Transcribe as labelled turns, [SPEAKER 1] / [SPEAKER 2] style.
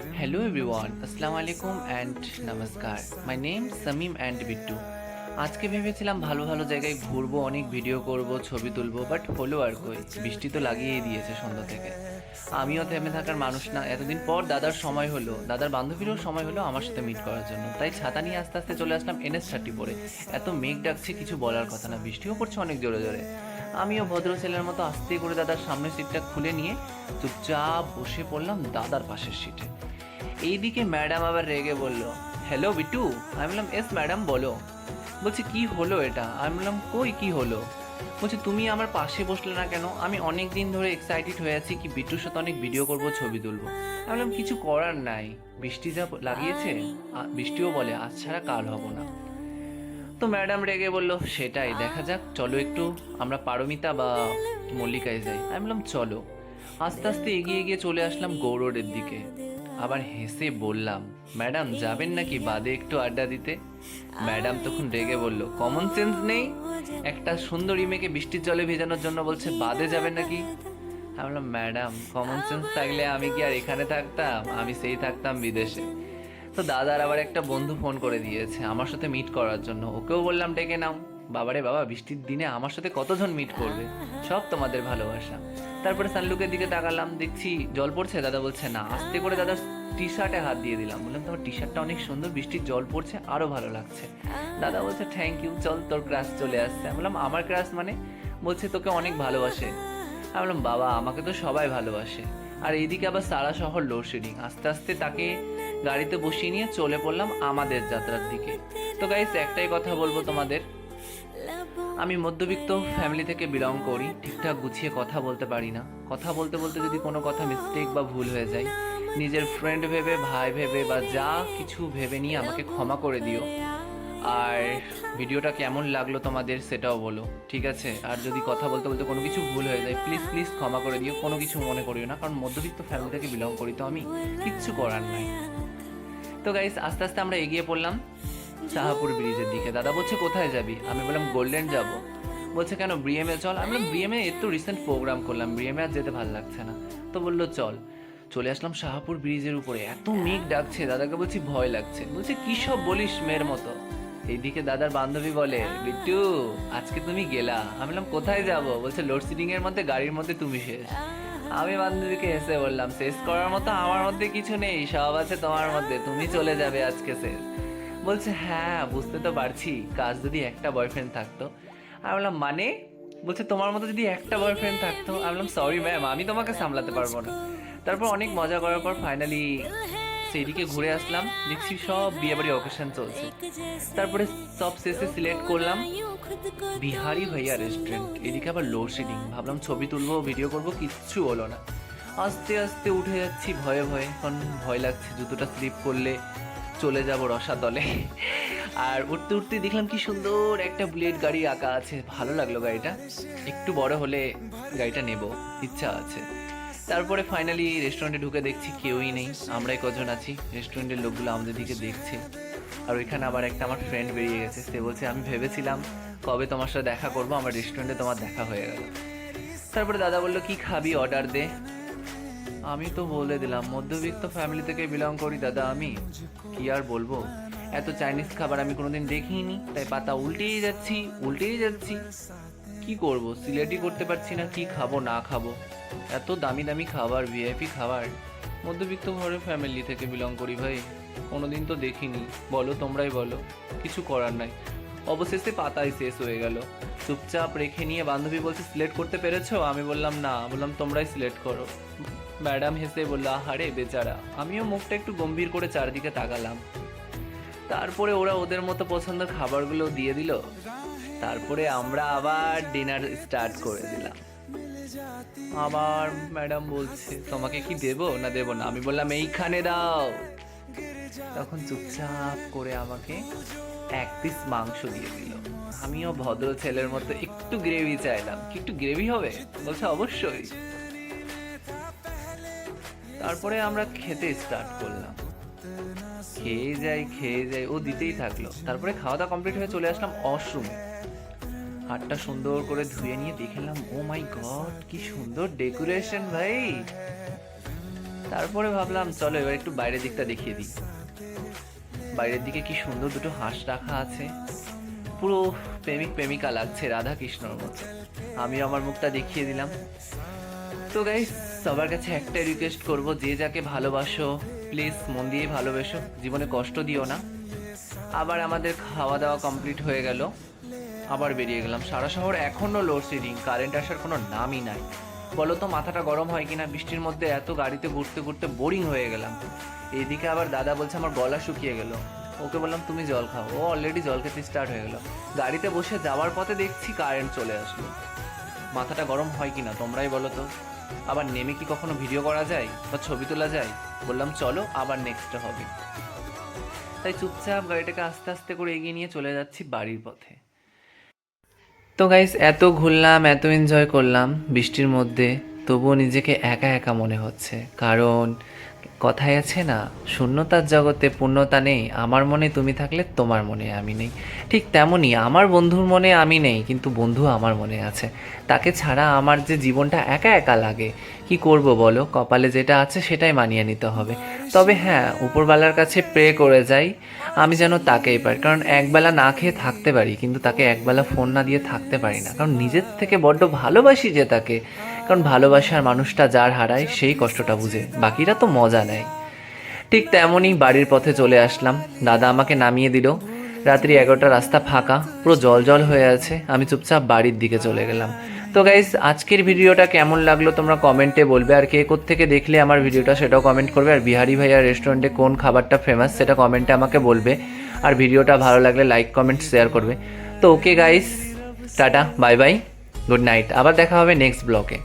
[SPEAKER 1] Hello everyone, Assalamu alaikum and Namaskar. My name is Samim and Bittu. আজকে ভেবেছিলাম ভালো ভালো জায়গায় ঘুরবো, অনেক ভিডিও করব, ছবি তুলবো, বাট হলো আর কই, বৃষ্টি তো লাগিয়েই দিয়েছে সন্ধ্যা থেকে। আমিও থেমে থাকার মানুষ না, এতদিন পর দাদার সময় হলো, দাদার বান্ধবীরও সময় হলো আমার সাথে মিট করার জন্য, তাই ছাতা নিয়ে আস্তে আস্তে চলে আসলাম NS30 পরে। এত মেঘ ডাকছে কিছু বলার কথা না, বৃষ্টিও পড়ছে অনেক জোরে জোরে। আমিও ভদ্র ছেলের মতো আস্তে করে দাদার সামনের সিটটা খুলে নিয়ে চুপচাপ বসে পড়লাম দাদার পাশের সিটে। এইদিকে ম্যাডাম আবার রেগে বলল, হ্যালো বিট্টু। আমি বললাম এস ম্যাডাম বলো। বলছে কি হলো এটা? আমি বললাম কই কি হলো? বলছে তুমি আমার পাশে বসলে না কেন? আমি অনেক দিন ধরে এক্সাইটেড হয়ে আছি কি বিট্টুর সাথে অনেক ভিডিও করব, ছবি তুলবো। আমি বললাম কিছু করার নাই, বৃষ্টি যা লাগিয়েছে, বৃষ্টিও বলে আজ ছাড়া কাল হব না। তো ম্যাডাম রেগে বললো সেটাই দেখা যাক, চলো একটু আমরা পারমিতা বা মল্লিকায় যাই। আমি বললাম চলো। আস্তে আস্তে এগিয়ে এগিয়ে চলে আসলাম গৌরোডের দিকে। আবার হেসে বললাম, ম্যাডাম যাবেন নাকি বাদে একটু আড্ডা দিতে? ম্যাডাম তখন রেগে বলল, কমন সেন্স নেই? একটা সুন্দরী মেয়েকে বৃষ্টির জলে ভেজানোর জন্য বলছে বাদে যাবেন নাকি? আমি বললাম ম্যাডাম কমন সেন্স থাকলে আমি কি আর এখানে থাকতাম? আমি সেই থাকতাম বিদেশে। তো দাদার আবার একটা বন্ধু ফোন করে দিয়েছে আমার সাথে মিট করার জন্য, ওকেও বললাম ডেকে নাও। বাবারে বাবা, বৃষ্টির দিনে আমার সাথে কতজন মিট করবে, সব তোমাদের ভালোবাসা। তারপরে সানলুকের দিকে তাকালাম, দেখছি জল পড়ছে। দাদা বলছে না, আস্তে করে দাদার টি শার্টে হাত দিয়ে দিলাম, বললাম তোমার টি শার্টটা অনেক সুন্দর, বৃষ্টির জল পড়ছে আরো ভালো লাগছে। দাদা বলছে থ্যাংক ইউ, চল তোর ক্রাশ চলে আসছে। আমি বললাম আমার ক্রাশ মানে? বলছে তোকে অনেক ভালোবাসে। আমি বললাম বাবা আমাকে তো সবাই ভালোবাসে। আর এইদিকে আবার সারা শহর লোডশেডিং। আস্তে আস্তে তাকে গাড়িতে বসিয়ে নিয়ে চলে পড়লাম আমাদের যাত্রার দিকে। তো গাইস একটাই কথা বলবো তোমাদের, আমি মধ্যবিত্ত ফ্যামিলি থেকে বিলং করি, ঠিকঠাক গুছিয়ে কথা বলতে পারি না। কথা বলতে বলতে যদি কোনো কথা মিস্টেক বা ভুল হয়ে যায়, নিজের ফ্রেন্ড ভেবে, ভাই ভেবে বা যা কিছু ভেবে নিয়ে আমাকে ক্ষমা করে দিও। আর ভিডিওটা কেমন লাগলো তোমাদের সেটাও বলো, ঠিক আছে? আর যদি কথা বলতে বলতে কোনো কিছু ভুল হয়ে যায় প্লিজ প্লিজ ক্ষমা করে দিও, কোনো কিছু মনে করিও না, কারণ মধ্যবিত্ত ফ্যামিলি থেকে বিলং করি তো আমি, কিচ্ছু করার নাই। তো গাইস আস্তে আস্তে আমরা এগিয়ে পড়লাম শাহপুর ব্রিজের দিকে। দাদা বলছে কোথায় যাবি? আমি বললাম গোল্ডেন যাব। বলছে কেন ব্রিএমএ চল। আমি বললাম ব্রিএমএ এত রিসেন্ট প্রোগ্রাম করলাম, ব্রিএমএ আর যেতে ভালো লাগছে না। তো বললো চল। চলে আসলাম শাহপুর ব্রিজের উপরে, এত মেঘ ডাকছে, দাদাকে বলছি ভয় লাগছে। বলছে কি সব বলিস মেয়ের মতো। এইদিকে দাদার বান্ধবী বলে, বিট্টু আজকে তুমি গেলা। আমি বললাম কোথায় যাব? বলছে লোডশেডিং এর মধ্যে গাড়ির মধ্যে তুমি শেষ। আমি বান্ধবীকে হেসে বললাম শেষ করার মতো আমার মধ্যে কিছু নেই, সব আছে তোমার মধ্যে, তুমি চলে যাবে আজকে শেষ। বলছে হ্যাঁ বুঝতে তো পারছি, কাজ যদি একটা বয়ফ্রেন্ড থাকতো। আমি বললাম মানে? বলছে তোমার মতো যদি একটা বয়ফ্রেন্ড থাকতো। আমি বললাম সরি ম্যাম, আমি তোমাকে সামলাতে পারবো না। তারপর অনেক মজা করার পর ফাইনালি সেইদিকে ঘুরে আসলাম, দেখছি সব বিয়েবাড়ি অকেশন চলছে। তারপরে সব শেষে সিলেক্ট করলাম বিহারি ভাইয়া রেস্টুরেন্ট। এদিকে আবার লোডশেডিং, ভাবলাম ছবি তুলবো, ভিডিও করবো, কিচ্ছু হলো না। আস্তে আস্তে উঠে যাচ্ছি ভয়ে ভয়ে, কারণ ভয় লাগছে জুতোটা স্লিপ করলে চলে যাব রসাতলে। আর উঠতে উঠতে দেখলাম কি সুন্দর একটা বুলেট গাড়ি আঁকা আছে, ভালো লাগলো গাড়িটা। একটু বড় হলে গাড়িটা নেব, ইচ্ছা আছে। তারপরে ফাইনালি রেস্টুরেন্টে ঢুকে দেখছি কেউই নেই, আমরাই কজন আছি। রেস্টুরেন্টের লোকগুলো আমাদের দিকে দেখছে। আর ওইখানে আবার একটা আমার ফ্রেন্ড বেরিয়ে গেছে, সে বলছে আমি ভেবেছিলাম কবে তোমার সাথে দেখা করবো, আমার রেস্টুরেন্টে তোমার দেখা হয়ে গেল। তারপরে দাদা বললো কি খাবি, অর্ডার দে। আমি তো বলে দিলাম মধ্যবিত্ত ফ্যামিলি থেকে বিলং করি দাদা আমি, কি আর বলবো। এত চাইনিজ খাবার আমি কোনোদিন দেখিনি, তাই পাতা উল্টেই যাচ্ছি উল্টেই যাচ্ছি। কি করব, সিলেক্টই করতে পারছি না কি খাবো না খাবো। এত দামি দামি খাবার, ভিআইপি খাবার। মধ্যবিত্ত ঘরের ফ্যামিলি থেকে বিলং করি ভাই, কোনোদিন তো দেখিনি। বলো তোমরাই বলো, কিছু করার নাই। অবশেষে পাতাই শেষ হয়ে গেল। চুপচাপ রেখে নিয়ে বান্ধবী বলছে সিলেক্ট করতে পেরেছো? আমি বললাম না, বললাম তোমরাই সিলেক্ট করো। ম্যাডাম হেসে বললো আহারে বেচারা। আমিও মুখটা একটু গম্ভীর করে চারদিকে তাকালাম। তারপরে ওরা ওদের মতো পছন্দের খাবারগুলো দিয়ে দিল। তারপরে আমরা আবার ডিনার স্টার্ট করে দিলাম। আবার ম্যাডাম বলছে তোমাকে কি দেবো না দেবো না? আমি বললাম এইখানে দাও। তখন চুপচাপ করে আমাকে এক পিস মাংস দিয়ে দিল। আমিও ভদ্র ছেলের মতো একটু গ্রেভি চাইলাম, কি একটু গ্রেভি হবে? বলছে অবশ্যই। তারপরে আমরা খেতে স্টার্ট করলাম, খেয়ে যাই ও দিতেই থাকলো। তারপরে খাওয়া দাওয়া কমপ্লিট হয়ে চলে আসলাম ওয়াশরুমে। হাতটা সুন্দর করে ধুয়ে নিয়ে দেখলাম ও মাই গড কি সুন্দর ডেকোরেশন ভাই। তারপরে ভাবলাম চলো এবার একটু বাইরের দিকটা দেখিয়ে দিই। বাইরের দিকে কি সুন্দর দুটো হাঁস রাখা আছে, পুরো প্রেমিক প্রেমিকা লাগছে রাধা কৃষ্ণর মতো। আমি আমার মুখটা দেখিয়ে দিলাম। তো গাইস, সবার কাছে একটাই রিকোয়েস্ট করব, যে যাকে ভালোবাসো প্লিজ মন দিয়ে ভালোবেসো, জীবনে কষ্ট দিও না। আবার আমাদের খাওয়া দাওয়া কমপ্লিট হয়ে গেল, আবার বেরিয়ে গেলাম। সারা শহর এখনও লোডশেডিং, কারেন্ট আসার কোনো নামই নাই। বলো তো মাথাটা গরম হয় কিনা, বৃষ্টির মধ্যে এত গাড়িতে ঘুরতে ঘুরতে বোরিং হয়ে গেলাম। এইদিকে আবার দাদা বলছে আমার গলা শুকিয়ে গেল। ওকে বললাম তুমি জল খাও, ও অলরেডি জল খেতে স্টার্ট হয়ে গেল। গাড়িতে বসে যাওয়ার পথে দেখছি কারেন্ট চলে আসলো। মাথাটা গরম হয় কিনা তোমরাই বলো তো। আবার নেমে কি কখনো ভিডিও করা যায় বা ছবি তোলা যায়? বললাম চলো আবার নেক্সট হবে। তাই চুপচাপ গাড়িটাকে আস্তে আস্তে করে এগিয়ে নিয়ে চলে যাচ্ছি বাড়ির পথে। তো গাইস, এত ঘুরলাম, এত এনজয় করলাম বৃষ্টির মধ্যে, তবুও নিজেকে একা একা মনে হচ্ছে। কারণ কথায় আছে না, শূন্যতার জগতে পূর্ণতা নেই, আমার মনে তুমি থাকলে তোমার মনে আমি নেই। ঠিক তেমনই আমার বন্ধুর মনে আমি নেই, কিন্তু বন্ধু আমার মনে আছে। তাকে ছাড়া আমার যে জীবনটা একা একা লাগে। কি করব বলো, কপালে যেটা আছে সেটাই মানিয়ে নিতে হবে। তবে হ্যাঁ, উপরওয়ালার কাছে প্রে করে যাই আমি যেন তাকেই পাই। কারণ একবেলা না খেয়ে থাকতে পারি, কিন্তু তাকে একবেলা ফোন না দিয়ে থাকতে পারি না। কারণ নিজের থেকে বড্ড ভালোবাসি যে তাকে। কারণ ভালোবাসার মানুষটা যার হারায় সেই কষ্টটা বুঝে, বাকিরা তো মজা নেয়। ঠিক তেমনই বাড়ির পথে চলে আসলাম। দাদা আমাকে নামিয়ে দিল। রাত্রি 11টা, রাস্তা ফাঁকা, পুরো জল জল হয়ে আছে। আমি চুপচাপ বাড়ির দিকে চলে গেলাম। তো গাইস, আজকের ভিডিওটা কেমন লাগলো তোমরা কমেন্টে বলবে। আর কে কোত্থেকে দেখলে আমার ভিডিওটা সেটাও কমেন্ট করবে। আর বিহারি ভাইয়া রেস্টুরেন্টে কোন খাবারটা ফেমাস সেটা কমেন্টে আমাকে বলবে। আর ভিডিওটা ভালো লাগলে লাইক কমেন্ট শেয়ার করবে। তো okay guys, tata, bye bye, good night. আবার দেখা হবে নেক্সট ব্লগে।